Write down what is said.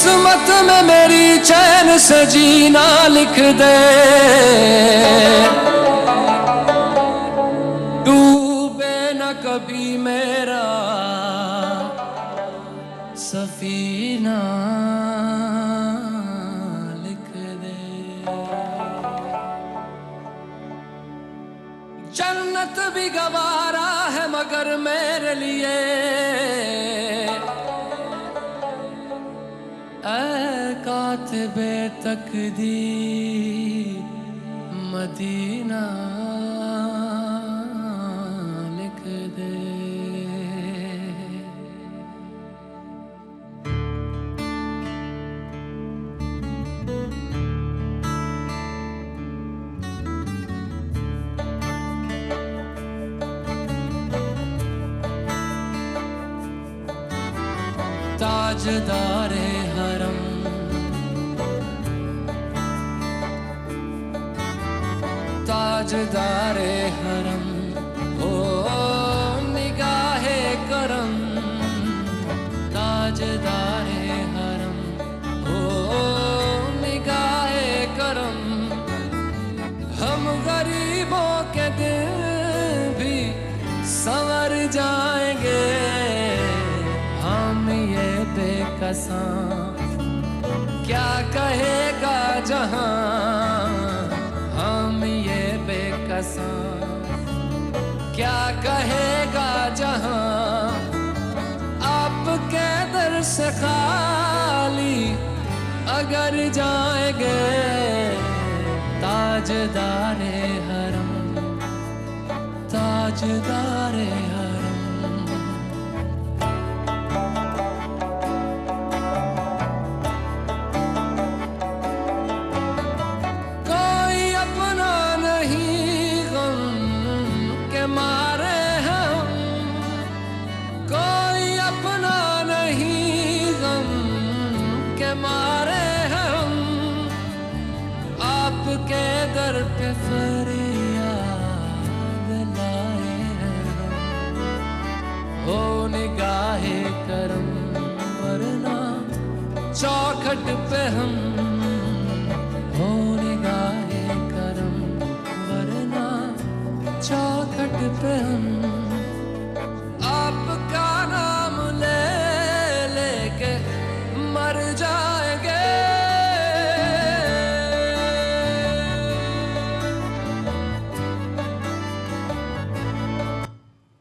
किस्मत में मेरी चैन से जीना लिख दे, डूबे न कभी मेरा सफीना लिख दे। जन्नत भी गवारा है मगर मेरे लिए ऐ कातिबे तकदीर मदीना लिख दे। ताजदारे हरम ताजदारे हरम हो निगाहे करम, ताजदारे हरम हो निगाहे करम। हम गरीबों के दिल भी संवर जाएंगे, हम ये बेकसां क्या कहेगा जहां, हम ये बेकसां क्या कहेगा जहां। आपके दर से खाली अगर जाएंगे, ताजदारे हरम ताजदारे हरम। मारे हम आपके दर पे फरियाद लाए हैं हम, हो निगाहे करम वरना चौखट पे हम, हो निगाहे करम वरना चौखट पे हम।